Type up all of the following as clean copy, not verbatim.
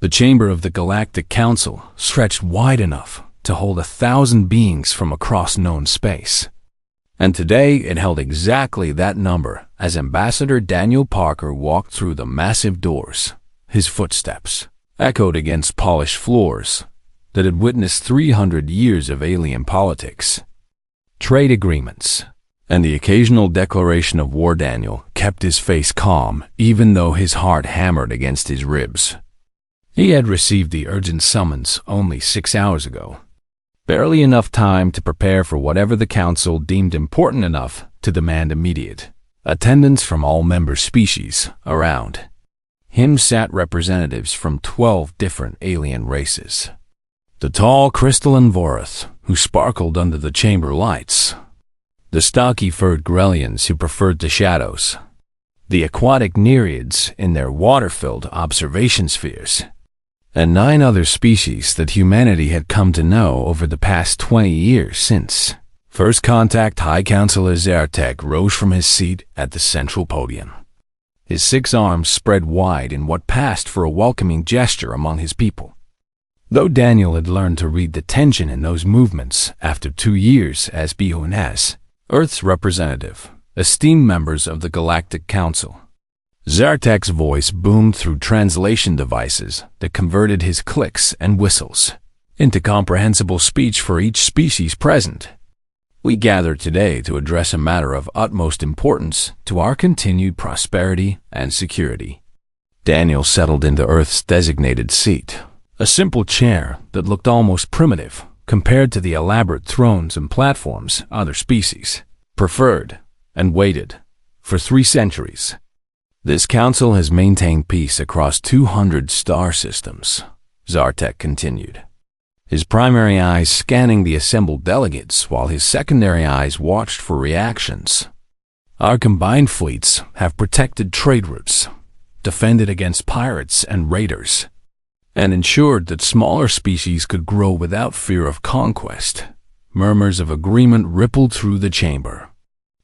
The chamber of the Galactic Council stretched wide enough to hold 1,000 beings from across known space. And today it held exactly that number as Ambassador Daniel Parker walked through the massive doors. His footsteps echoed against polished floors that had witnessed 300 years of alien politics, trade agreements, and the occasional declaration of war. Daniel kept his face calm, even though his heart hammered against his ribs. He had received the urgent summons only 6 hours ago, barely enough time to prepare for whatever the Council deemed important enough to demand immediate attendance from all member species. Around him sat representatives from 12 different alien races. The tall crystalline Vorath, who sparkled under the chamber lights. The stocky furred Grellians who preferred the shadows. The aquatic Nereids in their water-filled observation spheres. And 9 other species that humanity had come to know over the past 20 years since First Contact. High Counselor Zartek rose from his seat at the central podium. His 6 arms spread wide in what passed for a welcoming gesture among his people. Though Daniel had learned to read the tension in those movements after 2 years as Bionas, Earth's representative, esteemed members of the Galactic Council, Zartek's voice boomed through translation devices that converted his clicks and whistles into comprehensible speech for each species present. We gather today to address a matter of utmost importance to our continued prosperity and security. Daniel settled into Earth's designated seat, a simple chair that looked almost primitive compared to the elaborate thrones and platforms other species preferred, and waited for 3 centuries. This council has maintained peace across 200 star systems, Zartek continued, his primary eyes scanning the assembled delegates while his secondary eyes watched for reactions. Our combined fleets have protected trade routes, defended against pirates and raiders, and ensured that smaller species could grow without fear of conquest. Murmurs of agreement rippled through the chamber.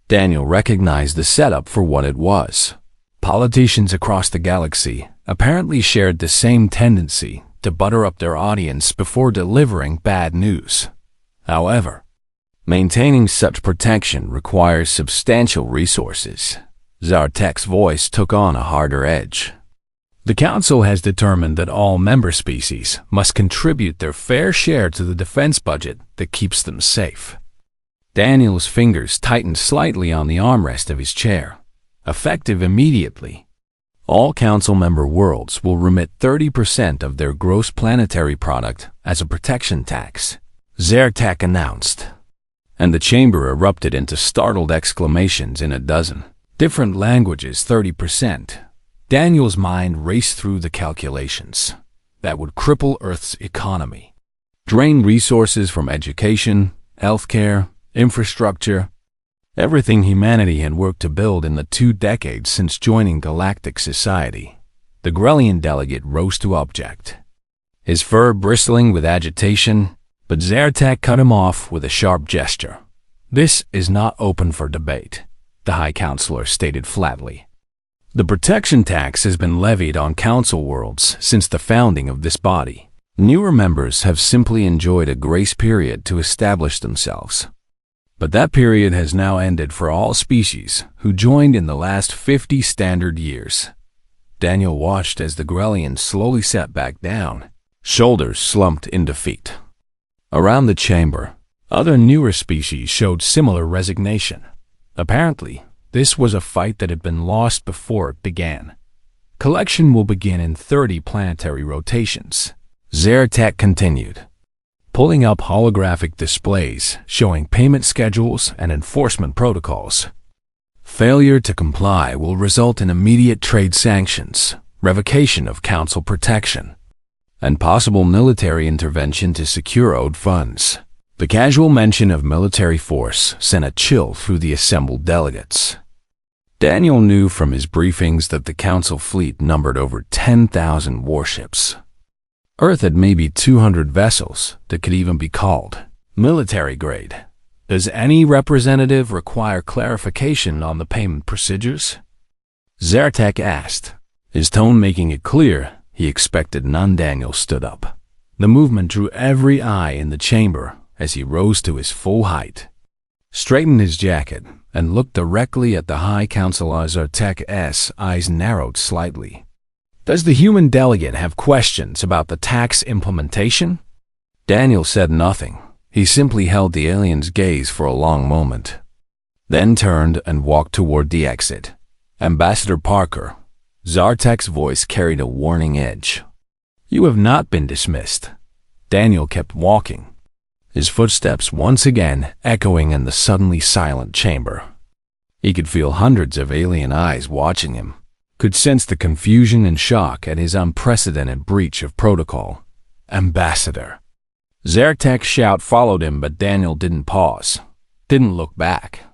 Daniel recognized the setup for what it was. Politicians across the galaxy apparently shared the same tendency to butter up their audience before delivering bad news. However, maintaining such protection requires substantial resources. Zartek's voice took on a harder edge. The Council has determined that all member species must contribute their fair share to the defense budget that keeps them safe. Daniel's fingers tightened slightly on the armrest of his chair. Effective immediately, all Council member worlds will remit 30% of their gross planetary product as a protection tax, Zartek announced, and the chamber erupted into startled exclamations in a dozen different languages. 30%. Daniel's mind raced through the calculations. That would cripple Earth's economy, drain resources from education, healthcare, infrastructure, everything humanity had worked to build in the 2 decades since joining galactic society. The Grellian delegate rose to object, his fur bristling with agitation, but Zartek cut him off with a sharp gesture. This is not open for debate, the High Counselor stated flatly. The protection tax has been levied on Council worlds since the founding of this body. Newer members have simply enjoyed a grace period to establish themselves. But that period has now ended for all species who joined in the last 50 standard years. Daniel watched as the Grellian slowly sat back down, shoulders slumped in defeat. Around the chamber, other newer species showed similar resignation. Apparently, this was a fight that had been lost before it began. Collection will begin in 30 planetary rotations, Zartek continued, pulling up holographic displays showing payment schedules and enforcement protocols. Failure to comply will result in immediate trade sanctions, revocation of Council protection, and possible military intervention to secure owed funds. The casual mention of military force sent a chill through the assembled delegates. Daniel knew from his briefings that the Council fleet numbered over 10,000 warships. Earth had maybe 200 vessels that could even be called military grade. Does any representative require clarification on the payment procedures? Zartek asked, his tone making it clear He expected none. Daniel stood up. The movement drew every eye in the chamber as he rose to his full height, straightened his jacket, and looked directly at the High Counselor. Zartek's eyes narrowed slightly. Does the human delegate have questions about the tax implementation? Daniel said nothing. He simply held the alien's gaze for a long moment, then turned and walked toward the exit. Ambassador Parker, Zartek's voice carried a warning edge. You have not been dismissed. Daniel kept walking, his footsteps once again echoing in the suddenly silent chamber. He could feel hundreds of alien eyes watching him, could sense the confusion and shock at his unprecedented breach of protocol. Ambassador. Zartek's shout followed him, but Daniel didn't pause, didn't look back,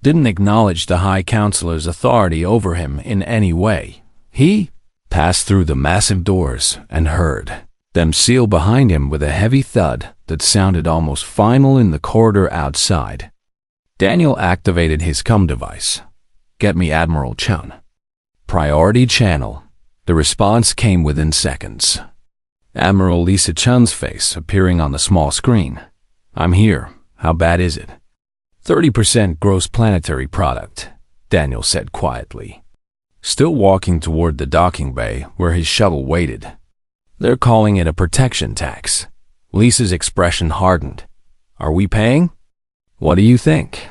didn't acknowledge the High Counselor's authority over him in any way. He passed through the massive doors and heard them seal behind him with a heavy thud that sounded almost final in the corridor outside. Daniel activated his comm device. Get me Admiral Chun. Priority channel. The response came within seconds. Admiral Lisa Chun's face appearing on the small screen. I'm here. How bad is it? 30% gross planetary product, Daniel said quietly, still walking toward the docking bay where his shuttle waited. They're calling it a protection tax. Lisa's expression hardened. Are we paying? What do you think?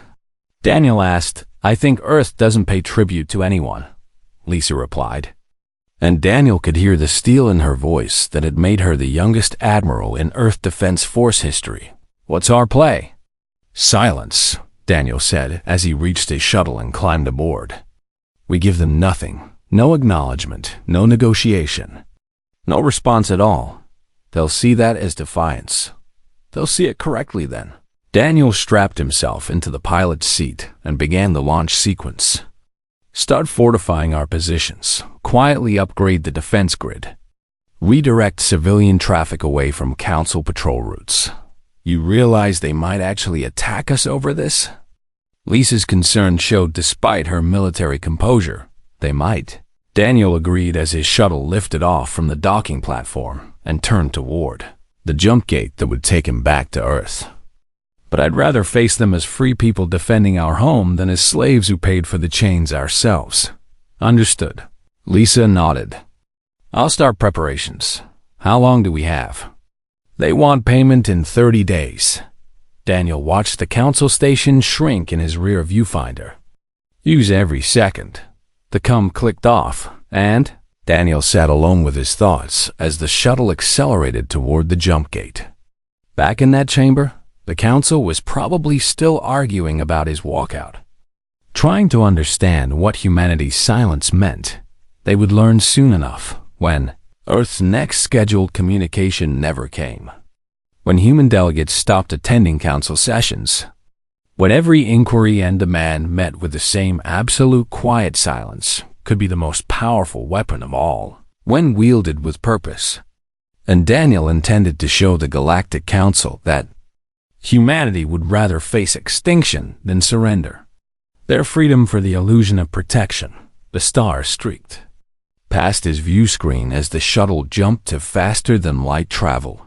Daniel asked. I think Earth doesn't pay tribute to anyone, Lisa replied. And Daniel could hear the steel in her voice that had made her the youngest admiral in Earth Defense Force history. What's our play? Silence, Daniel said as he reached his shuttle and climbed aboard. We give them nothing, no acknowledgement, no negotiation, no response at all. They'll see that as defiance. They'll see it correctly then. Daniel strapped himself into the pilot's seat and began the launch sequence. Start fortifying our positions, quietly upgrade the defense grid, redirect civilian traffic away from Council patrol routes. You realize they might actually attack us over this? Lisa's concern showed despite her military composure. They might. Daniel agreed as his shuttle lifted off from the docking platform and turned toward the jump gate that would take him back to Earth. But I'd rather face them as free people defending our home than as slaves who paid for the chains ourselves. Understood. Lisa nodded. I'll start preparations. How long do we have? They want payment in 30 days. Daniel watched the council station shrink in his rear viewfinder. Use every second. The comm clicked off, and Daniel sat alone with his thoughts as the shuttle accelerated toward the jump gate. Back in that chamber, the council was probably still arguing about his walkout. Trying to understand what humanity's silence meant, they would learn soon enough when Earth's next scheduled communication never came. When human delegates stopped attending council sessions, when every inquiry and demand met with the same absolute quiet silence could be the most powerful weapon of all, when wielded with purpose. And Daniel intended to show the Galactic Council that humanity would rather face extinction than surrender. Their freedom for the illusion of protection. The stars streaked past his view screen as the shuttle jumped to faster-than-light travel,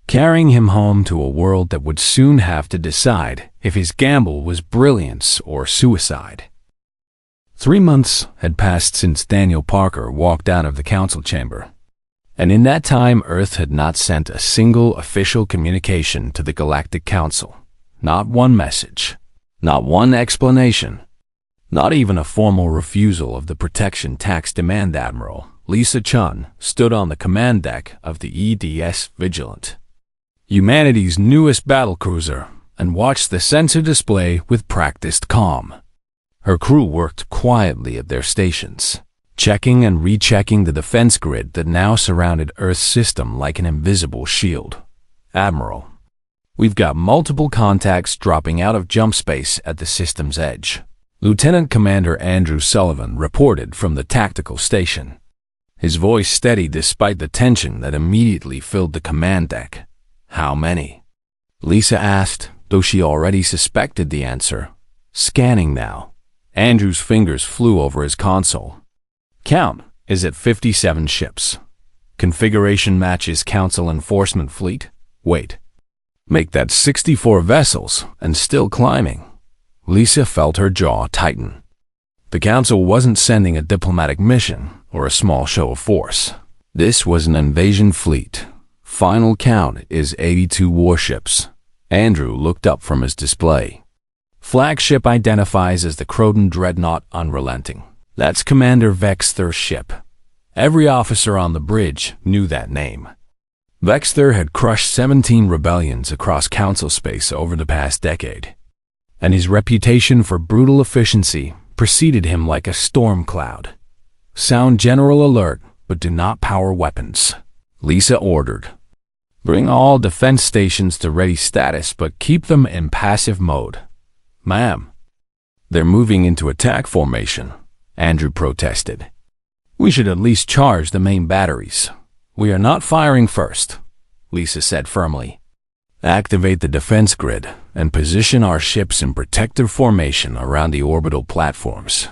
carrying him home to a world that would soon have to decide if his gamble was brilliance or suicide. 3 months had passed since Daniel Parker walked out of the council chamber, and in that time Earth had not sent a single official communication to the Galactic Council. Not one message, not one explanation, not even a formal refusal of the protection tax demand. Admiral Lisa Chun stood on the command deck of the EDS Vigilant, humanity's newest battlecruiser, and watched the sensor display with practiced calm. Her crew worked quietly at their stations, checking and rechecking the defense grid that now surrounded Earth's system like an invisible shield. Admiral, we've got multiple contacts dropping out of jump space at the system's edge. Lieutenant Commander Andrew Sullivan reported from the tactical station, his voice steady despite the tension that immediately filled the command deck. How many? Lisa asked, though she already suspected the answer. Scanning now. Andrew's fingers flew over his console. Count is at 57 ships. Configuration matches Council Enforcement Fleet. Wait. Make that 64 vessels and still climbing. Lisa felt her jaw tighten. The Council wasn't sending a diplomatic mission or a small show of force. This was an invasion fleet. Final count is 82 warships. Andrew looked up from his display. Flagship identifies as the Croton Dreadnought Unrelenting. That's Commander Vexther's ship. Every officer on the bridge knew that name. Vexther had crushed 17 rebellions across Council space over the past decade, and his reputation for brutal efficiency preceded him like a storm cloud. Sound general alert, but do not power weapons. Lisa ordered. Bring all defense stations to ready status, but keep them in passive mode. Ma'am. They're moving into attack formation, Andrew protested. We should at least charge the main batteries. We are not firing first, Lisa said firmly. Activate the defense grid and position our ships in protective formation around the orbital platforms.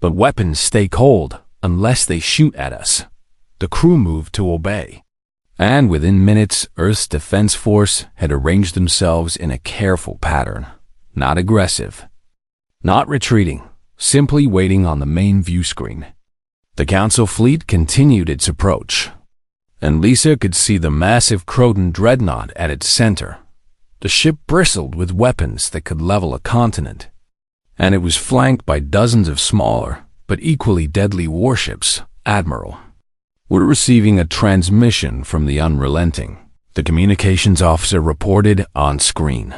But weapons stay cold unless they shoot at us. The crew moved to obey. And within minutes, Earth's defense force had arranged themselves in a careful pattern. Not aggressive. Not retreating. Simply waiting on the main view screen. The Council fleet continued its approach, and Lisa could see the massive Croton Dreadnought at its center. The ship bristled with weapons that could level a continent, and it was flanked by dozens of smaller but equally deadly warships. Admiral, we're receiving a transmission from the Unrelenting, the communications officer reported on screen.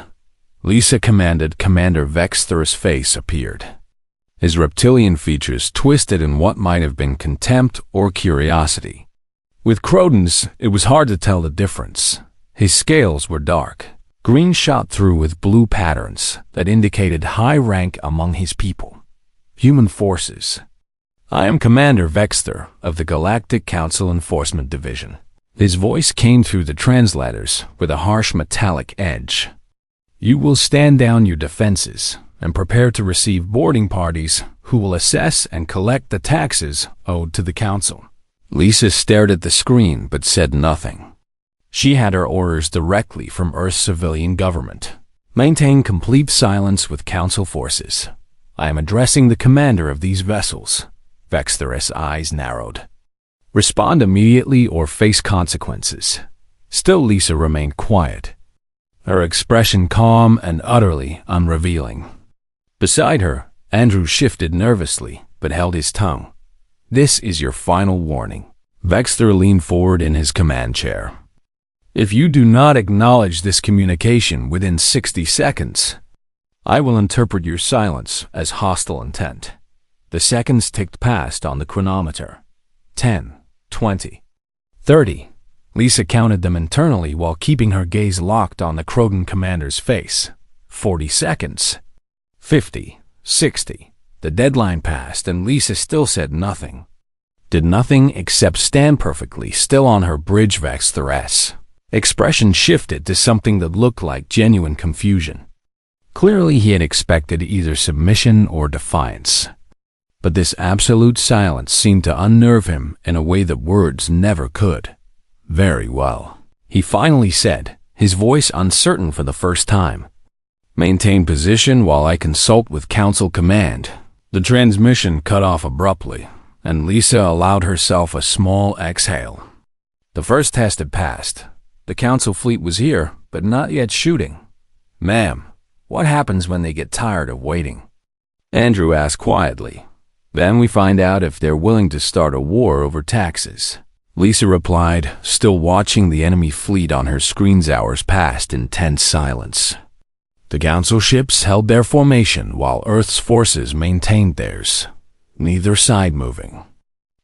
Lisa commanded. Commander Vexther's face appeared. His reptilian features twisted in what might have been contempt or curiosity. With Crotons, it was hard to tell the difference. His scales were dark, green shot through with blue patterns that indicated high rank among his people. Human forces. I am Commander Vexther of the Galactic Council Enforcement Division. His voice came through the translators with a harsh metallic edge. You will stand down your defenses and prepare to receive boarding parties who will assess and collect the taxes owed to the Council. Lisa stared at the screen but said nothing. She had her orders directly from Earth's civilian government. Maintain complete silence with Council forces. I am addressing the commander of these vessels. Vexther's eyes narrowed. Respond immediately or face consequences. Still, Lisa remained quiet, her expression calm and utterly unrevealing. Beside her, Andrew shifted nervously, but held his tongue. This is your final warning. Vexther leaned forward in his command chair. If you do not acknowledge this communication within 60 seconds, I will interpret your silence as hostile intent. The seconds ticked past on the chronometer. 10, 20, 30. Lisa counted them internally while keeping her gaze locked on the Croton commander's face. 40 seconds. 50, 60. The deadline passed and Lisa still said nothing. Did nothing except stand perfectly still on her bridge. Vexther's expression shifted to something that looked like genuine confusion. Clearly he had expected either submission or defiance. But this absolute silence seemed to unnerve him in a way that words never could. Very well, he finally said, his voice uncertain for the first time. Maintain position while I consult with Council Command. The transmission cut off abruptly, and Lisa allowed herself a small exhale. The first test had passed. The Council fleet was here, but not yet shooting. Ma'am, what happens when they get tired of waiting? Andrew asked quietly. Then we find out if they're willing to start a war over taxes. Lisa replied, still watching the enemy fleet on her screen's. Hours passed in tense silence. The Council ships held their formation while Earth's forces maintained theirs. Neither side moving.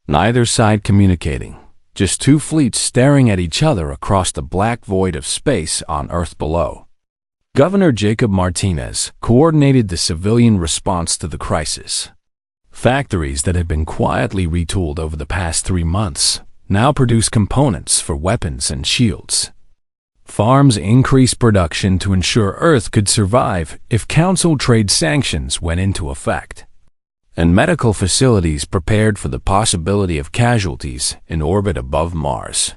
Neither side communicating. Just two fleets staring at each other across the black void of space on Earth below. Governor Jacob Martinez coordinated the civilian response to the crisis. Factories that had been quietly retooled over the past 3 months now produce components for weapons and shields. Farms increased production to ensure Earth could survive if Council trade sanctions went into effect. and medical facilities prepared for the possibility of casualties in orbit above Mars.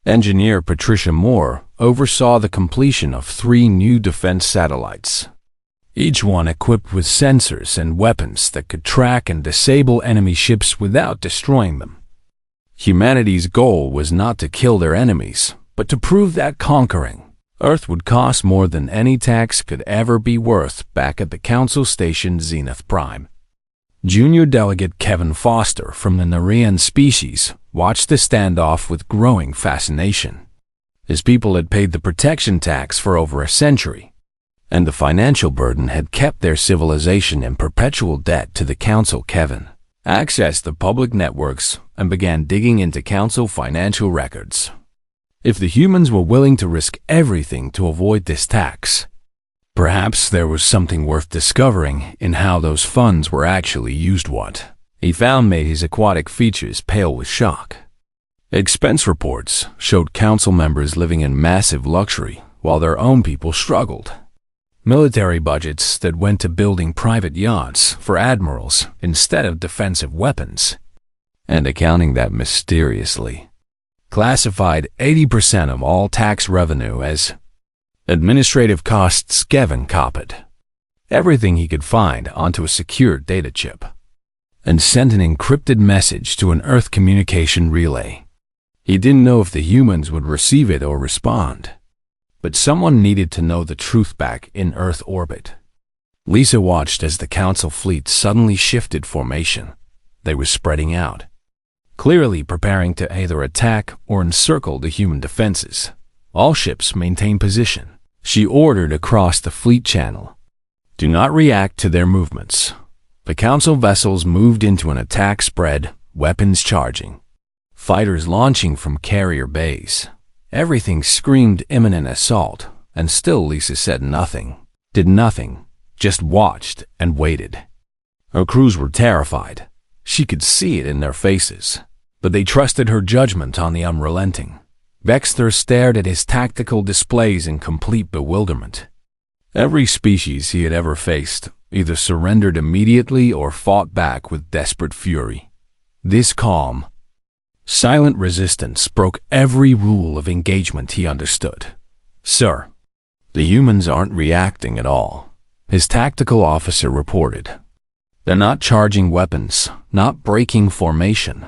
Engineer Patricia Moore oversaw the completion of 3 new defense satellites, each one equipped with sensors and weapons that could track and disable enemy ships without destroying them. Humanity's goal was not to kill their enemies, but to prove that conquering Earth would cost more than any tax could ever be worth. Back at the Council Station Zenith Prime, Junior Delegate Kevin Foster from the Narration species watched the standoff with growing fascination. His people had paid the protection tax for over a century, and the financial burden had kept their civilization in perpetual debt to the Council. Kevin accessed the public networks and began digging into Council financial records. If the humans were willing to risk everything to avoid this tax, perhaps there was something worth discovering in how those funds were actually used. What he found made his aquatic features pale with shock. Expense reports showed council members living in massive luxury while their own people struggled. Military budgets that went to building private yachts for admirals instead of defensive weapons, and accounting that mysteriously classified 80% of all tax revenue as administrative costs. Kevin copied everything he could find onto a secure data chip and sent an encrypted message to an Earth communication relay. He didn't know if the humans would receive it or respond, but someone needed to know the truth. Back in Earth orbit, Lisa watched as the Council fleet suddenly shifted formation. They were spreading out, clearly preparing to either attack or encircle the human defenses. All ships maintain position, she ordered across the fleet channel. Do not react to their movements. The Council vessels moved into an attack spread, weapons charging, fighters launching from carrier bays. Everything screamed imminent assault, and still Lisa said nothing, did nothing, just watched and waited. Her crews were terrified. She could see it in their faces, but they trusted her judgment on the unrelenting. Vexter stared at his tactical displays in complete bewilderment. Every species he had ever faced either surrendered immediately or fought back with desperate fury. This calm, silent resistance broke every rule of engagement he understood. Sir, the humans aren't reacting at all, his tactical officer reported. They're not charging weapons, not breaking formation,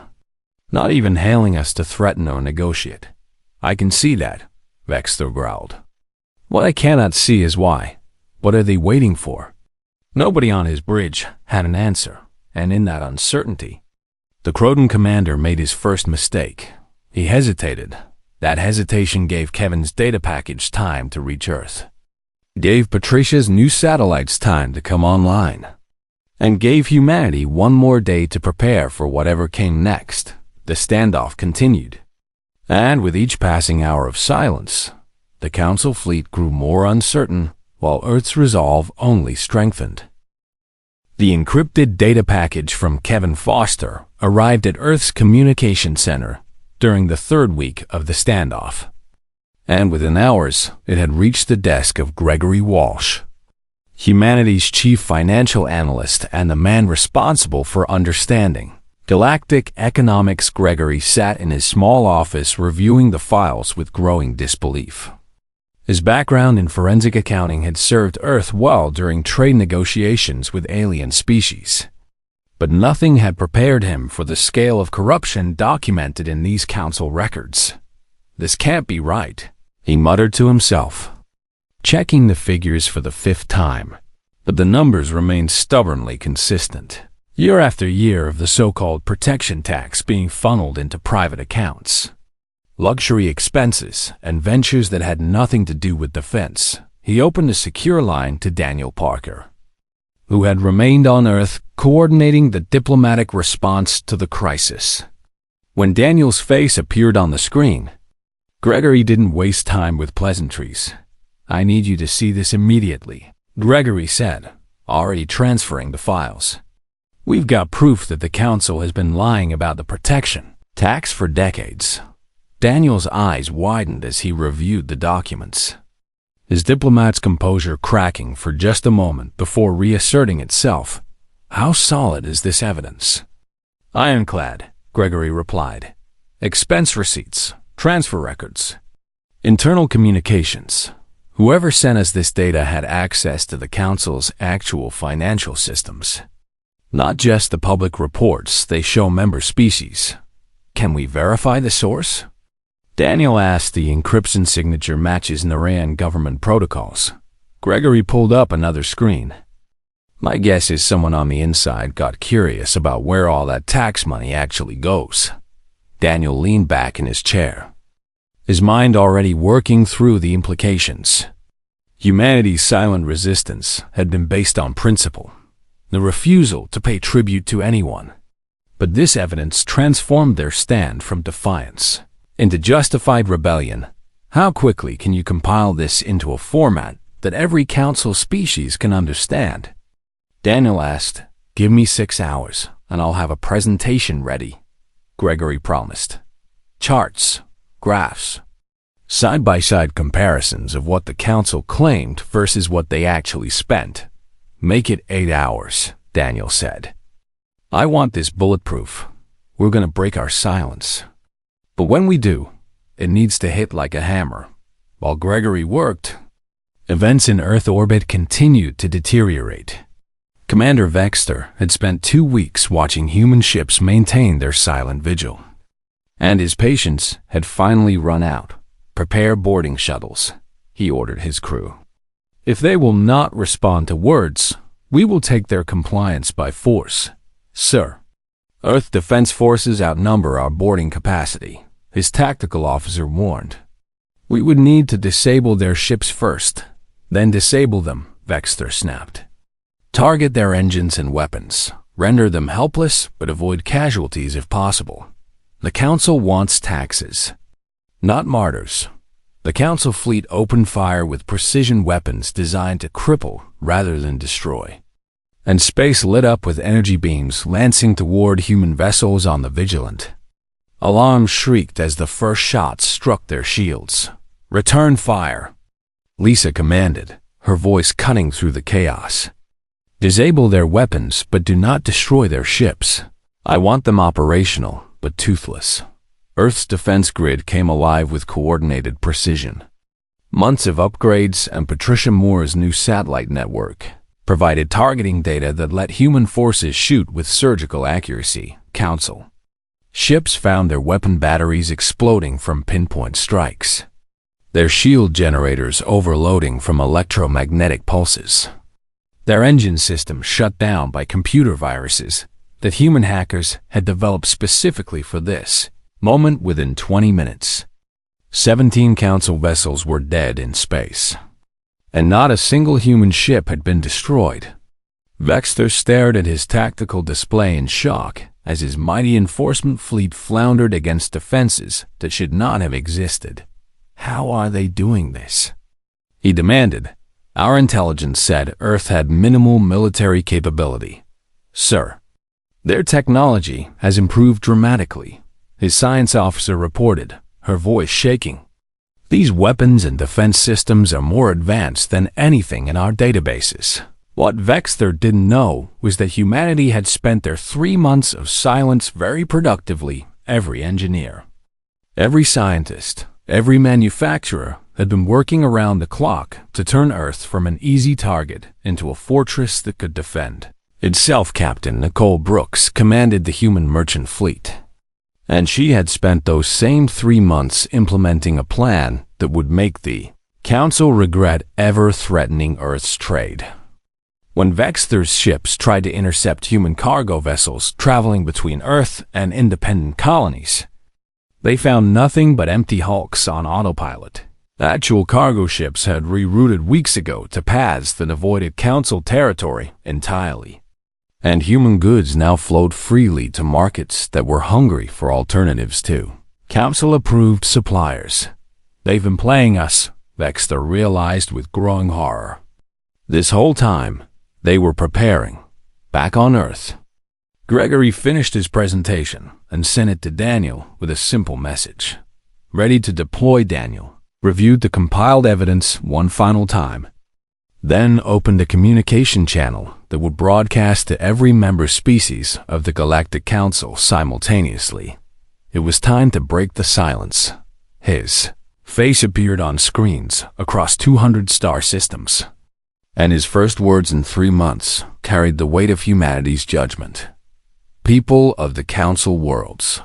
not even hailing us to threaten or negotiate. I can see that, Vexter growled. What I cannot see is why. What are they waiting for? Nobody on his bridge had an answer, and in that uncertainty, the Croton commander made his first mistake. He hesitated. That hesitation gave Kevin's data package time to reach Earth, gave Patricia's new satellites time to come online, and gave humanity one more day to prepare for whatever came next. The standoff continued, and with each passing hour of silence, the Council fleet grew more uncertain, while Earth's resolve only strengthened. The encrypted data package from Kevin Foster arrived at Earth's communication center during the 3rd week of the standoff, and within hours it had reached the desk of Gregory Walsh, humanity's chief financial analyst and the man responsible for understanding Galactic economics. Gregory sat in his small office reviewing the files with growing disbelief. His background in forensic accounting had served Earth well during trade negotiations with alien species, but nothing had prepared him for the scale of corruption documented in these council records. This can't be right, he muttered to himself, checking the figures for the 5th time, but the numbers remained stubbornly consistent. Year after year of the so-called protection tax being funneled into private accounts, luxury expenses, and ventures that had nothing to do with defense. He opened a secure line to Daniel Parker, who had remained on Earth coordinating the diplomatic response to the crisis. When Daniel's face appeared on the screen, Gregory didn't waste time with pleasantries. I need you to see this immediately, Gregory said, already transferring the files. We've got proof that the Council has been lying about the protection tax for decades. Daniel's eyes widened as he reviewed the documents, his diplomat's composure cracking for just a moment before reasserting itself. How solid is this evidence? Ironclad, Gregory replied. Expense receipts, transfer records, internal communications. Whoever sent us this data had access to the Council's actual financial systems. Not just the public reports they show member species. Can we verify the source? Daniel asked. The encryption signature matches Narration government protocols. Gregory pulled up another screen. My guess is someone on the inside got curious about where all that tax money actually goes. Daniel leaned back in his chair, his mind already working through the implications. Humanity's silent resistance had been based on principle, the refusal to pay tribute to anyone. But this evidence transformed their stand from defiance into justified rebellion. How quickly can you compile this into a format that every council species can understand? Daniel asked. Give me 6 hours, and I'll have a presentation ready, Gregory promised. Charts, graphs, side-by-side comparisons of what the council claimed versus what they actually spent. Make it 8 hours, Daniel said. I want this bulletproof. We're going to break our silence. But when we do, it needs to hit like a hammer. While Gregory worked, events in Earth orbit continued to deteriorate. Commander Vexter had spent 2 weeks watching human ships maintain their silent vigil. And his patience had finally run out. Prepare boarding shuttles, he ordered his crew. If they will not respond to words, we will take their compliance by force. Sir, Earth Defense Forces outnumber our boarding capacity, his tactical officer warned. We would need to disable their ships first, then disable them, Vexter snapped. Target their engines and weapons, render them helpless, but avoid casualties if possible. The Council wants taxes, not martyrs. The Council fleet opened fire with precision weapons designed to cripple rather than destroy. And space lit up with energy beams lancing toward human vessels on the Vigilant. Alarms shrieked as the first shots struck their shields. Return fire, Lisa commanded, her voice cutting through the chaos. Disable their weapons, but do not destroy their ships. I want them operational, but toothless. Earth's defense grid came alive with coordinated precision. Months of upgrades and Patricia Moore's new satellite network provided targeting data that let human forces shoot with surgical accuracy. Council ships found their weapon batteries exploding from pinpoint strikes, their shield generators overloading from electromagnetic pulses, their engine systems shut down by computer viruses that human hackers had developed specifically for this moment. Within 20 minutes, 17 Council vessels were dead in space, and not a single human ship had been destroyed. Vexter stared at his tactical display in shock as his mighty enforcement fleet floundered against defenses that should not have existed. How are they doing this? He demanded. Our intelligence said Earth had minimal military capability. Sir, their technology has improved dramatically, his science officer reported, her voice shaking. These weapons and defense systems are more advanced than anything in our databases. What Vexter didn't know was that humanity had spent their 3 months of silence very productively. Every engineer, every scientist, every manufacturer had been working around the clock to turn Earth from an easy target into a fortress that could defend itself. Captain Nicole Brooks commanded the human merchant fleet, and she had spent those same 3 months implementing a plan that would make the Council regret ever threatening Earth's trade. When Vexter's ships tried to intercept human cargo vessels traveling between Earth and independent colonies, they found nothing but empty hulks on autopilot. Actual cargo ships had rerouted weeks ago to paths that avoided Council territory entirely, and human goods now flowed freely to markets that were hungry for alternatives too. Council-approved suppliers. They've been playing us, Vexter realized with growing horror. This whole time, they were preparing, back on Earth. Gregory finished his presentation and sent it to Daniel with a simple message. Ready to deploy. Daniel reviewed the compiled evidence one final time, then opened a communication channel that would broadcast to every member species of the Galactic Council simultaneously. It was time to break the silence. His face appeared on screens across 200 star systems, and his first words in 3 months carried the weight of humanity's judgment. People of the Council worlds.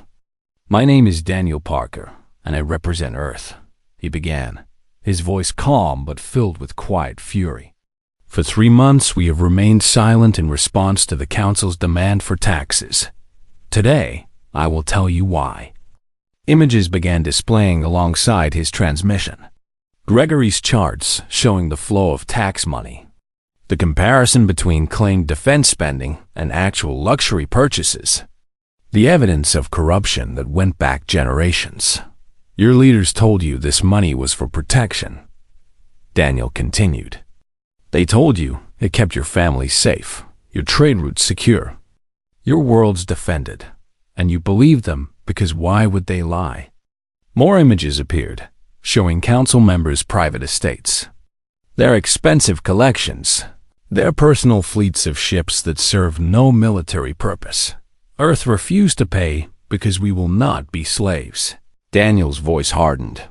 My name is Daniel Parker, and I represent Earth, he began, his voice calm but filled with quiet fury. For 3 months we have remained silent in response to the Council's demand for taxes. Today, I will tell you why. Images began displaying alongside his transmission. Gregory's charts showing the flow of tax money. The comparison between claimed defense spending and actual luxury purchases. The evidence of corruption that went back generations. Your leaders told you this money was for protection. Daniel continued. They told you it kept your family safe, your trade routes secure, your worlds defended, and you believed them because why would they lie? More images appeared, showing council members' private estates, their expensive collections, their personal fleets of ships that serve no military purpose. Earth refused to pay because we will not be slaves. Daniel's voice hardened.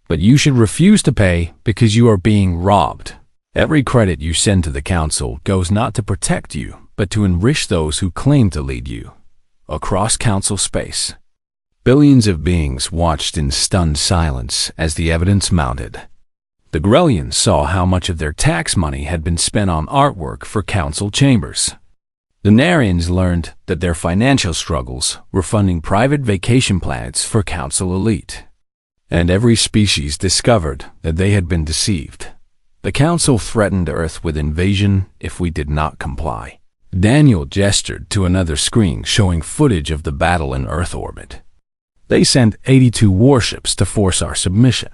But you should refuse to pay because you are being robbed. Every credit you send to the Council goes not to protect you, but to enrich those who claim to lead you. Across Council space, billions of beings watched in stunned silence as the evidence mounted. The Grellians saw how much of their tax money had been spent on artwork for Council chambers. The Narians learned that their financial struggles were funding private vacation planets for Council elite. And every species discovered that they had been deceived. The Council threatened Earth with invasion if we did not comply. Daniel gestured to another screen showing footage of the battle in Earth orbit. They sent 82 warships to force our submission,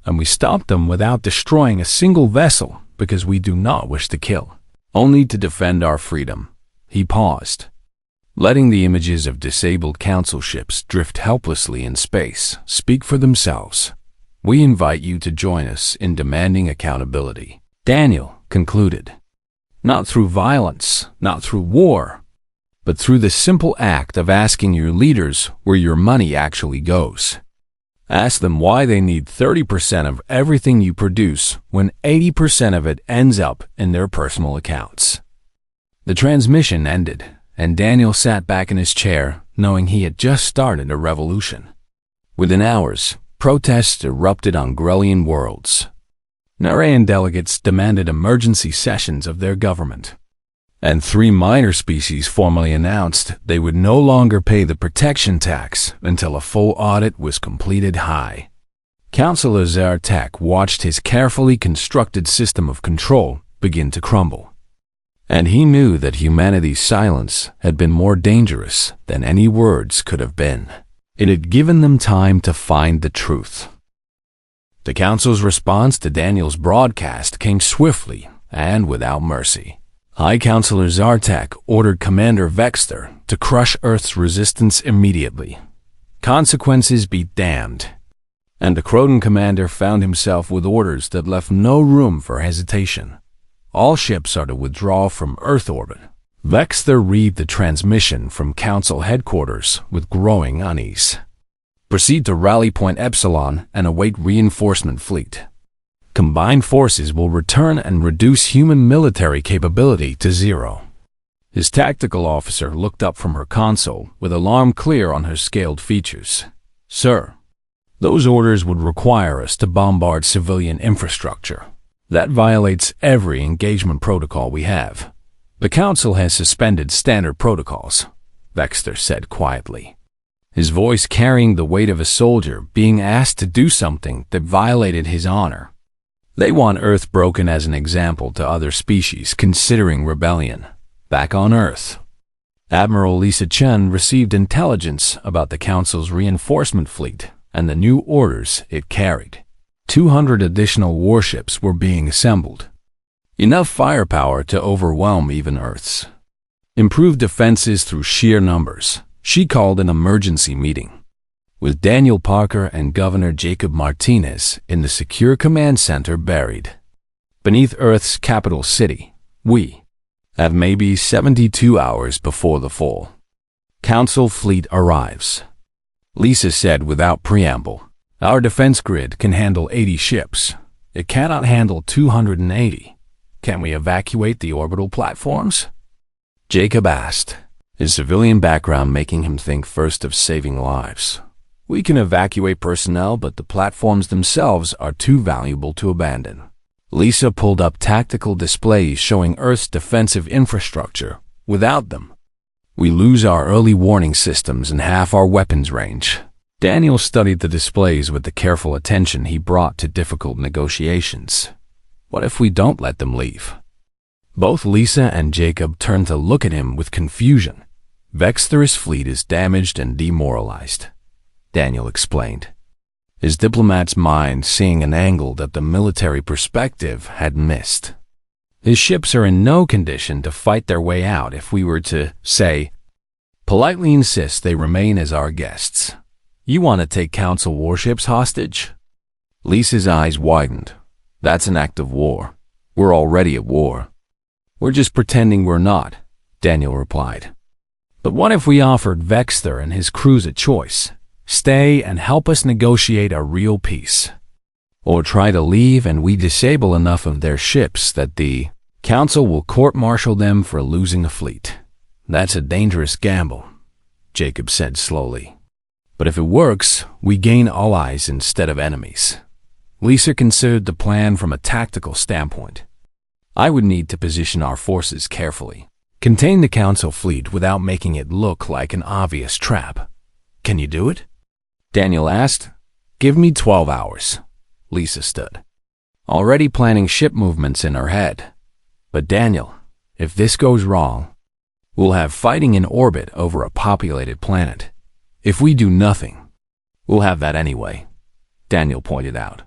and we stopped them without destroying a single vessel because we do not wish to kill, only to defend our freedom. He paused, letting the images of disabled Council ships drift helplessly in space speak for themselves. We invite you to join us in demanding accountability. Daniel concluded. Not through violence, not through war, but through the simple act of asking your leaders where your money actually goes. Ask them why they need 30% of everything you produce when 80% of it ends up in their personal accounts. The transmission ended, and Daniel sat back in his chair, knowing he had just started a revolution. Within hours, protests erupted on Grellian worlds. Narian delegates demanded emergency sessions of their government, and 3 minor species formally announced they would no longer pay the protection tax until a full audit was completed. Councilor Zartek watched his carefully constructed system of control begin to crumble, and he knew that humanity's silence had been more dangerous than any words could have been. It had given them time to find the truth. The Council's response to Daniel's broadcast came swiftly and without mercy. High Councilor Zartek ordered Commander Vexter to crush Earth's resistance immediately. Consequences be damned. And the Croton commander found himself with orders that left no room for hesitation. All ships are to withdraw from Earth orbit. Vexter read the transmission from Council headquarters with growing unease. Proceed to Rally Point Epsilon and await reinforcement fleet. Combined forces will return and reduce human military capability to 0. His tactical officer looked up from her console with alarm clear on her scaled features. Sir, those orders would require us to bombard civilian infrastructure. That violates every engagement protocol we have. The Council has suspended standard protocols, Vexter said quietly, his voice carrying the weight of a soldier being asked to do something that violated his honor. They want Earth broken as an example to other species considering rebellion. Back on Earth, Admiral Lisa Chen received intelligence about the Council's reinforcement fleet and the new orders it carried. 200 additional warships were being assembled. Enough firepower to overwhelm even Earth's. Improved defenses through sheer numbers. She called an emergency meeting with Daniel Parker and Governor Jacob Martinez in the secure command center buried beneath Earth's capital city. We, At maybe 72 hours before the fall, Council fleet arrives. Lisa said without preamble, "Our defense grid can handle 80 ships. It cannot handle 280. Can we evacuate the orbital platforms?" Jacob asked, his civilian background making him think first of saving lives. "We can evacuate personnel, but the platforms themselves are too valuable to abandon." Lisa pulled up tactical displays showing Earth's defensive infrastructure. Without them, we lose our early warning systems and half our weapons range. Daniel studied the displays with the careful attention he brought to difficult negotiations. What if we don't let them leave? Both Lisa and Jacob turned to look at him with confusion. "Vexthor's fleet is damaged and demoralized," Daniel explained, his diplomat's mind seeing an angle that the military perspective had missed. "His ships are in no condition to fight their way out if we were to, say, politely insist they remain as our guests. You want to take Council warships hostage?" Lisa's eyes widened. "That's an act of war. We're already at war." "We're just pretending we're not," Daniel replied. "But what if we offered Vexthor and his crews a choice? Stay and help us negotiate a real peace. Or try to leave and we disable enough of their ships that the Council will court-martial them for losing a fleet." "That's a dangerous gamble," Jacob said slowly. "But if it works, we gain allies instead of enemies." Lisa considered the plan from a tactical standpoint. "I would need to position our forces carefully. Contain the Council fleet without making it look like an obvious trap. Can you do it?" Daniel asked. "Give me 12 hours. Lisa stood, already planning ship movements in her head. "But Daniel, if this goes wrong, we'll have fighting in orbit over a populated planet. If we do nothing, we'll have that anyway," Daniel pointed out.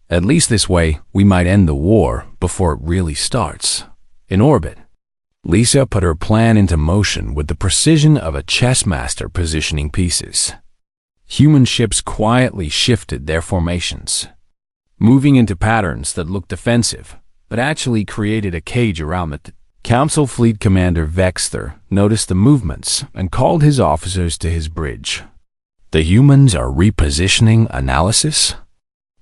"At least this way, we might end the war before it really starts. In orbit." Lisa put her plan into motion with the precision of a chess master positioning pieces. Human ships quietly shifted their formations, moving into patterns that looked defensive, but actually created a cage around it. Council Fleet Commander Vexthor noticed the movements and called his officers to his bridge. "The humans are repositioning analysis?"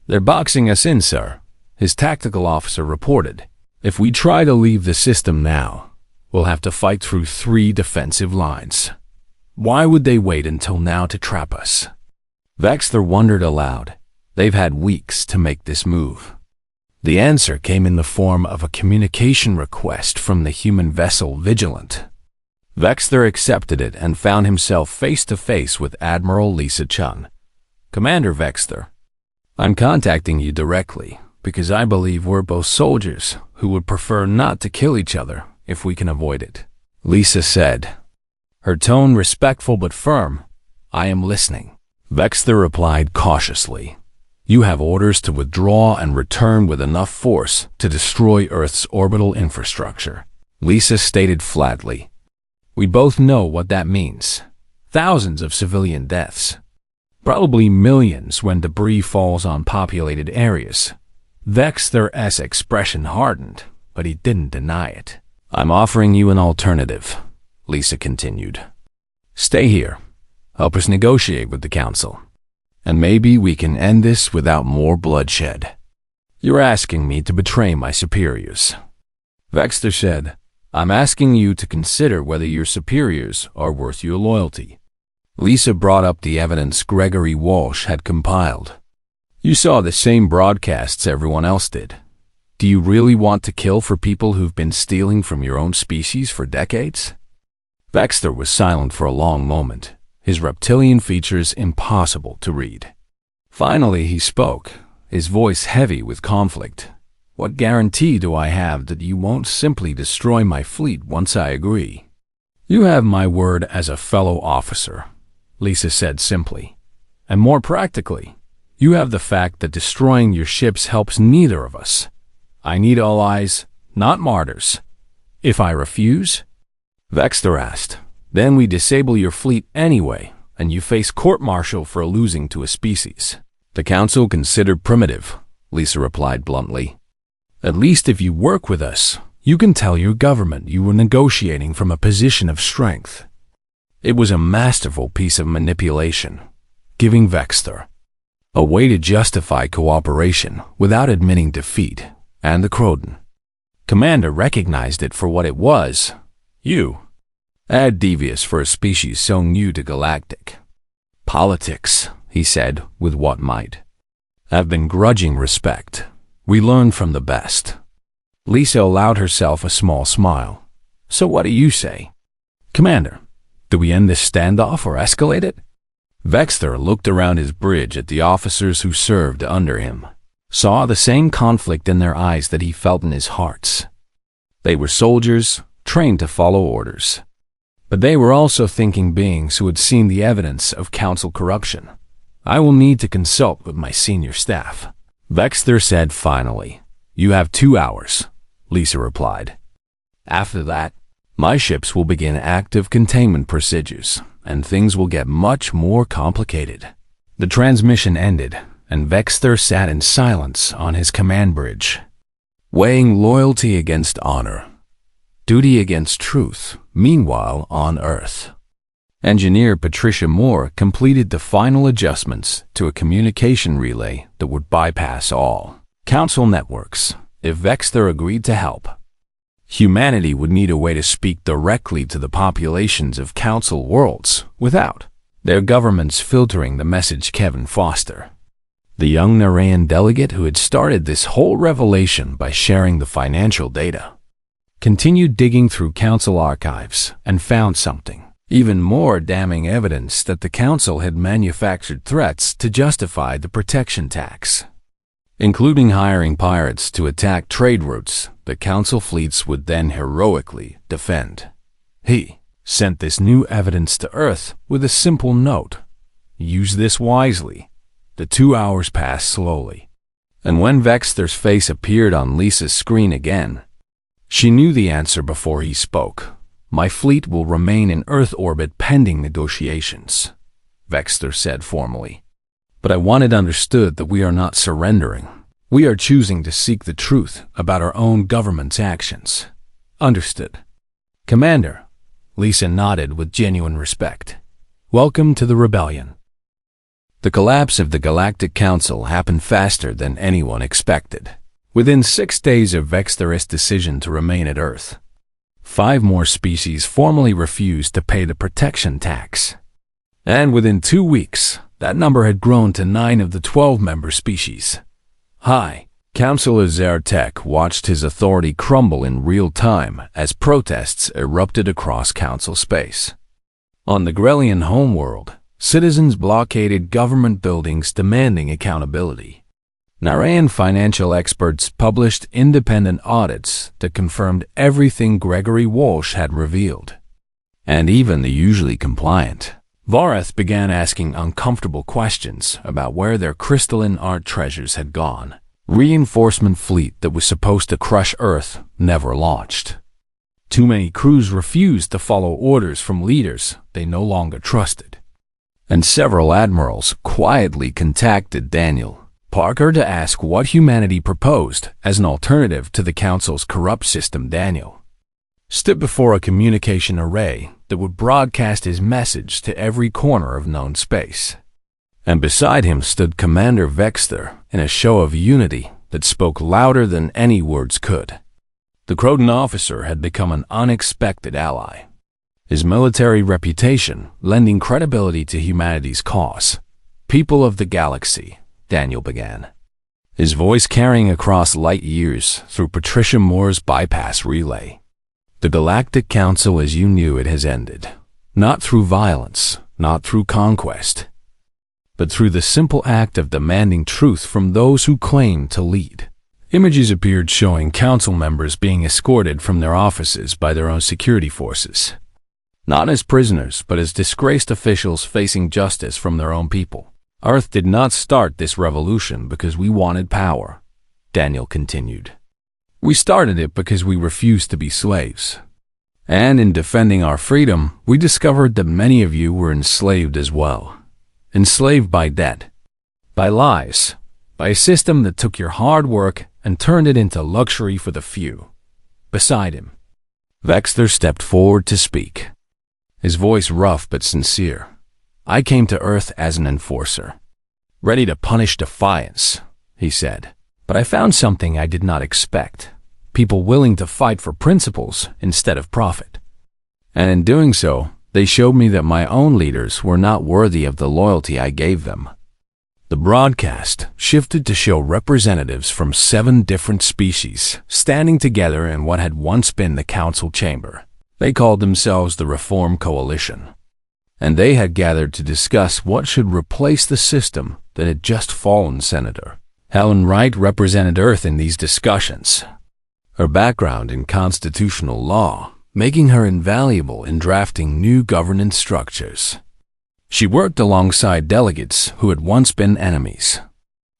"They're boxing us in, sir," his tactical officer reported. "If we try to leave the system now, we'll have to fight through 3 defensive lines. Why would they wait until now to trap us?" Vexthor wondered aloud. They've had weeks to make this move. The answer came in the form of a communication request from the human vessel Vigilant. Vexthor accepted it and found himself face to face with Admiral Lisa Chun. "Commander Vexthor, I'm contacting you directly because I believe we're both soldiers who would prefer not to kill each other if we can avoid it," Lisa said, her tone respectful but firm. "I am listening." Vexthor replied cautiously. "You have orders to withdraw and return with enough force to destroy Earth's orbital infrastructure," Lisa stated flatly. "We both know what that means. Thousands of civilian deaths. Probably millions when debris falls on populated areas." Vexthor's expression hardened, but he didn't deny it. "I'm offering you an alternative," Lisa continued. "Stay here. Help us negotiate with the Council. And maybe we can end this without more bloodshed. You're asking me to betray my superiors." Vexthor said, "I'm asking you to consider whether your superiors are worth your loyalty." Lisa brought up the evidence Gregory Walsh had compiled. "You saw the same broadcasts everyone else did. Do you really want to kill for people who've been stealing from your own species for decades?" Vexthor was silent for a long moment, his reptilian features impossible to read. Finally he spoke, his voice heavy with conflict. "What guarantee do I have that you won't simply destroy my fleet once I agree?" "You have my word as a fellow officer," Lisa said simply. "And more practically, you have the fact that destroying your ships helps neither of us. I need allies, not martyrs. If I refuse?" Vexthor asked, "Then we disable your fleet anyway, and you face court-martial for losing to a species." "The Council considered primitive," Lisa replied bluntly. "At least if you work with us, You can tell your government you were negotiating from a position of strength. It was a masterful piece of manipulation, giving Vexter a way to justify cooperation without admitting defeat, and the Croton commander recognized it for what it was. You, devious for a species so new to galactic politics, he said with what might have been grudging respect. We learn from the best. Lisa allowed herself a small smile. So what do you say? Commander, do we end this standoff or escalate it? Vexter looked around his bridge at the officers who served under him, saw the same conflict in their eyes that he felt in his hearts. They were soldiers, trained to follow orders. But they were also thinking beings who had seen the evidence of council corruption. I will need to consult with my senior staff. Vexter said finally. You have 2 hours, Lisa replied. After that, my ships will begin active containment procedures, and things will get much more complicated. The transmission ended, and Vexter sat in silence on his command bridge, weighing loyalty against honor, duty against truth. Meanwhile, on Earth, engineer Patricia Moore completed the final adjustments to a communication relay that would bypass all council networks. If Vexter agreed to help, humanity would need a way to speak directly to the populations of council worlds without their governments filtering the message. Kevin Foster, the young Narration delegate who had started this whole revelation by sharing the financial data, continued digging through council archives and found something even more damning: evidence that the council had manufactured threats to justify the protection tax, including hiring pirates to attack trade routes the council fleets would then heroically defend. He sent this new evidence to Earth with a simple note: use this wisely. The 2 hours passed slowly, and when Vexter's face appeared on Lisa's screen again, she knew the answer before he spoke. My fleet will remain in Earth orbit pending negotiations, Vexter said formally. But I want it understood that we are not surrendering. We are choosing to seek the truth about our own government's actions. Understood, Commander? Lisa nodded with genuine respect. Welcome to the rebellion. The collapse of the Galactic Council happened faster than anyone expected. Within 6 days of Vexter's decision to remain at Earth, 5 more species formally refused to pay the protection tax. And within 2 weeks, that number had grown to 9 of the 12 member species. High Councilor Zertek watched his authority crumble in real time as protests erupted across council space. On the Grelian homeworld, citizens blockaded government buildings demanding accountability. Narration financial experts published independent audits that confirmed everything Gregory Walsh had revealed. And even the usually compliant Vareth began asking uncomfortable questions about where their crystalline art treasures had gone. Reinforcement fleet that was supposed to crush Earth never launched. Too many crews refused to follow orders from leaders they no longer trusted. And several admirals quietly contacted Daniel Parker to ask what humanity proposed as an alternative to the Council's corrupt system. Daniel stood before a communication array that would broadcast his message to every corner of known space. And beside him stood Commander Vexter in a show of unity that spoke louder than any words could. The Croton officer had become an unexpected ally, his military reputation lending credibility to humanity's cause. People of the galaxy, Daniel began, his voice carrying across light years through Patricia Moore's bypass relay. The Galactic Council as you knew it has ended, not through violence, not through conquest, but through the simple act of demanding truth from those who claim to lead. Images appeared showing council members being escorted from their offices by their own security forces, not as prisoners, but as disgraced officials facing justice from their own people. Earth did not start this revolution because we wanted power, Daniel continued. We started it because we refused to be slaves. And in defending our freedom, we discovered that many of you were enslaved as well. Enslaved by debt, by lies, by a system that took your hard work and turned it into luxury for the few. beside him. Vexter stepped forward to speak, his voice rough but sincere. "I came to Earth as an enforcer, ready to punish defiance," he said. "But I found something I did not expect. People willing to fight for principles instead of profit. And in doing so, they showed me that my own leaders were not worthy of the loyalty I gave them." The broadcast shifted to show representatives from 7 different species standing together in what had once been the council chamber. They called themselves the Reform Coalition, and they had gathered to discuss what should replace the system that had just fallen. Senator Helen Wright represented Earth in these discussions, her background in constitutional law making her invaluable in drafting new governance structures. She worked alongside delegates who had once been enemies,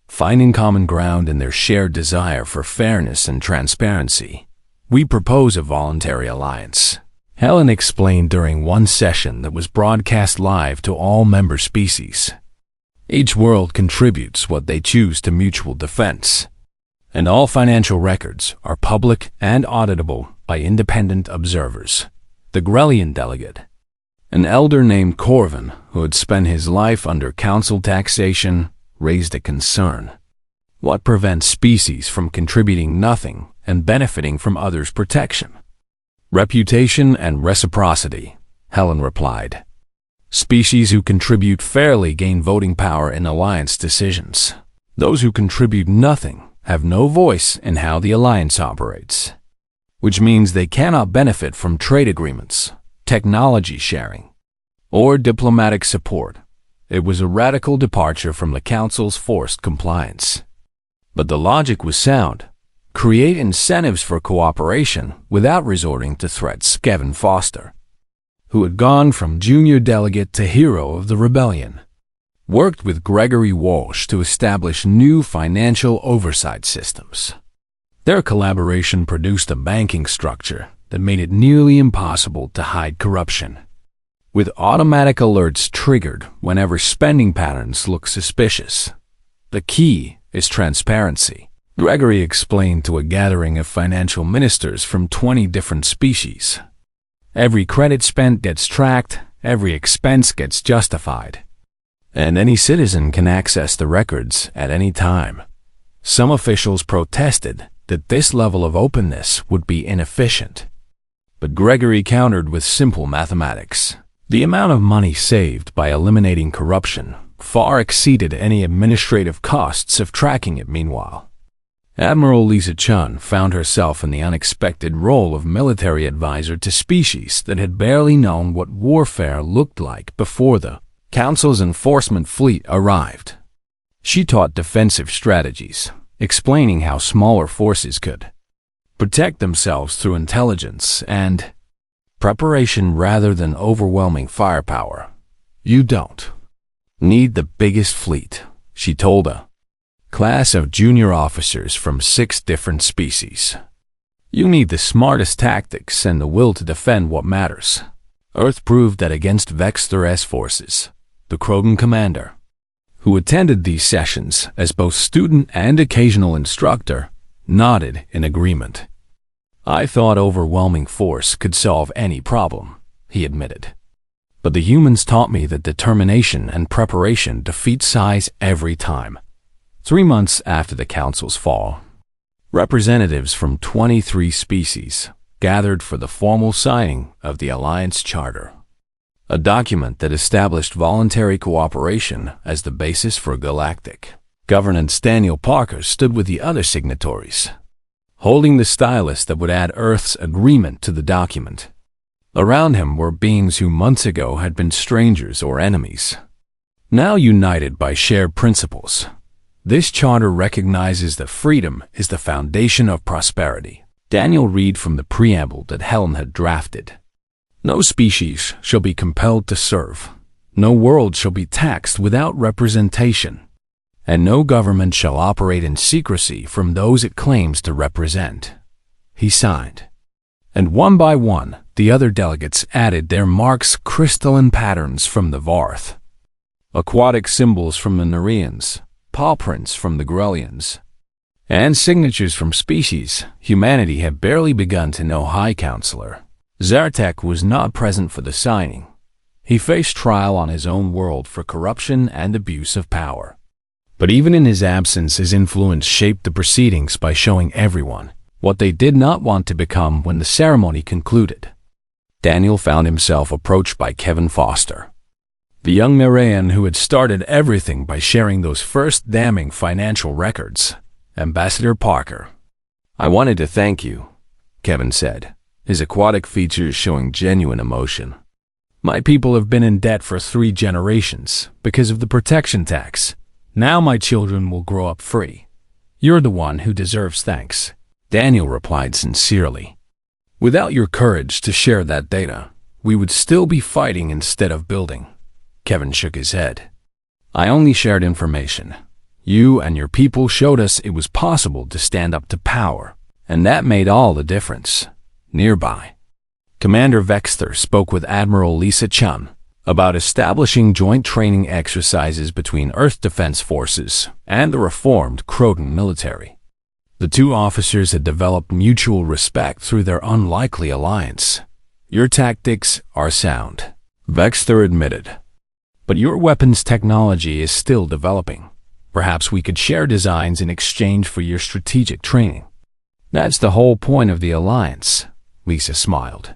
finding common ground in their shared desire for fairness and transparency. "We propose a voluntary alliance," Helen explained during one session that was broadcast live to all member species. "Each world contributes what they choose to mutual defense, and all financial records are public and auditable by independent observers." The Grellian delegate, an elder named Corvin, who had spent his life under council taxation, raised a concern. "What prevents species from contributing nothing and benefiting from others' protection?" "Reputation and reciprocity," Helen replied. "Species who contribute fairly gain voting power in alliance decisions. Those who contribute nothing have no voice in how the alliance operates, which means they cannot benefit from trade agreements, technology sharing, or diplomatic support." It was a radical departure from the Council's forced compliance. But the logic was sound. Create incentives for cooperation without resorting to threats. Kevin Foster, who had gone from junior delegate to hero of the rebellion, worked with Gregory Walsh to establish new financial oversight systems. Their collaboration produced a banking structure that made it nearly impossible to hide corruption, with automatic alerts triggered whenever spending patterns look suspicious. "The key is transparency," Gregory explained to a gathering of financial ministers from 20 different species. "Every credit spent gets tracked, every expense gets justified, and any citizen can access the records at any time." Some officials protested that this level of openness would be inefficient, but Gregory countered with simple mathematics. The amount of money saved by eliminating corruption far exceeded any administrative costs of tracking it. Meanwhile, Admiral Lisa Chun found herself in the unexpected role of military advisor to species that had barely known what warfare looked like before the Council's enforcement fleet arrived. She taught defensive strategies, explaining how smaller forces could protect themselves through intelligence and preparation rather than overwhelming firepower. "You don't need the biggest fleet," she told a class of junior officers from 6 different species. "You need the smartest tactics and the will to defend what matters." Earth proved that against Vexter's forces. The Krogan commander, who attended these sessions as both student and occasional instructor, nodded in agreement. "I thought overwhelming force could solve any problem," he admitted. "But the humans taught me that determination and preparation defeat size every time." 3 months after the Council's fall, representatives from 23 species gathered for the formal signing of the Alliance Charter, a document that established voluntary cooperation as the basis for galactic governance. Daniel Parker stood with the other signatories, holding the stylus that would add Earth's agreement to the document. Around him were beings who months ago had been strangers or enemies, now united by shared principles. This charter recognizes that freedom is the foundation of prosperity. Daniel read from the preamble that Helen had drafted. "No species shall be compelled to serve. No world shall be taxed without representation. And no government shall operate in secrecy from those it claims to represent." He signed. And one by one, the other delegates added their marks: crystalline patterns from the Varth, aquatic symbols from the Narians, paw prints from the Grellians, and signatures from species humanity had barely begun to know. High Counselor Zartek was not present for the signing. He faced trial on his own world for corruption and abuse of power. But even in his absence, his influence shaped the proceedings by showing everyone what they did not want to become. When the ceremony concluded, Daniel found himself approached by Kevin Foster, the young Narration who had started everything by sharing those first damning financial records. Ambassador Parker, "I wanted to thank you," Kevin said, his aquatic features showing genuine emotion. "My people have been in debt for 3 generations because of the protection tax. Now my children will grow up free. You're the one who deserves thanks," Daniel replied sincerely. "Without your courage to share that data, we would still be fighting instead of building." Kevin shook his head. "I only shared information. You and your people showed us it was possible to stand up to power, and that made all the difference." Nearby, Commander Vexter spoke with Admiral Lisa Chun about establishing joint training exercises between Earth Defense Forces and the reformed Croton military. The 2 officers had developed mutual respect through their unlikely alliance. "Your tactics are sound," Vexter admitted, "but your weapons technology is still developing. Perhaps we could share designs in exchange for your strategic training." "That's the whole point of the alliance," Lisa smiled.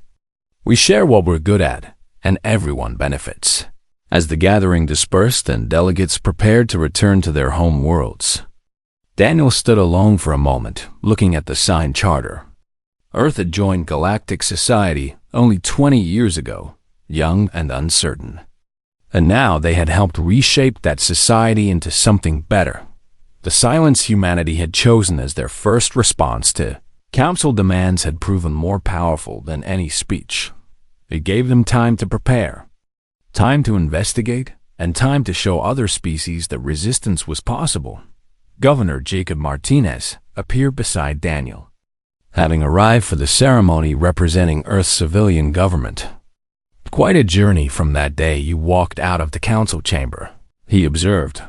"We share what we're good at, and everyone benefits." As the gathering dispersed and delegates prepared to return to their home worlds, Daniel stood alone for a moment, looking at the signed charter. Earth had joined Galactic Society only 20 years ago, young and uncertain. And now they had helped reshape that society into something better. The silence humanity had chosen as their first response to Council demands had proven more powerful than any speech. It gave them time to prepare, time to investigate, and time to show other species that resistance was possible. Governor Jacob Martinez appeared beside Daniel, having arrived for the ceremony representing Earth's civilian government. "Quite a journey from that day you walked out of the council chamber," he observed.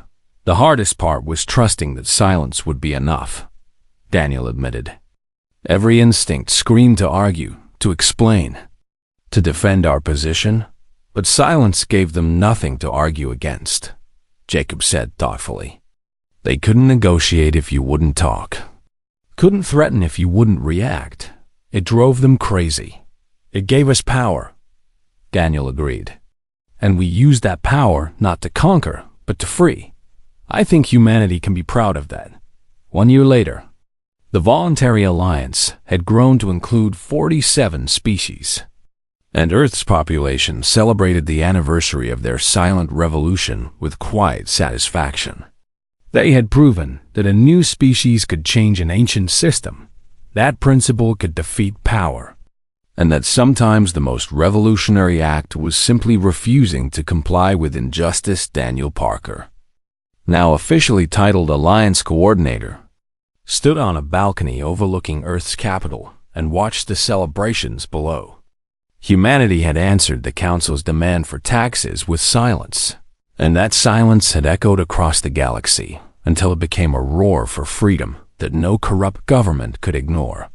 "The hardest part was trusting that silence would be enough," Daniel admitted. "Every instinct screamed to argue, to explain, to defend our position, but silence gave them nothing to argue against," Jacob said thoughtfully. "They couldn't negotiate if you wouldn't talk, couldn't threaten if you wouldn't react. It drove them crazy. It gave us power," Daniel agreed. "And we used that power not to conquer, but to free. I think humanity can be proud of that." 1 year later, the Voluntary Alliance had grown to include 47 species, and Earth's population celebrated the anniversary of their silent revolution with quiet satisfaction. They had proven that a new species could change an ancient system, that principle could defeat power, and that sometimes the most revolutionary act was simply refusing to comply with injustice. Daniel Parker, now officially titled Alliance Coordinator, stood on a balcony overlooking Earth's capital and watched the celebrations below. Humanity had answered the Council's demand for taxes with silence, and that silence had echoed across the galaxy until it became a roar for freedom that no corrupt government could ignore.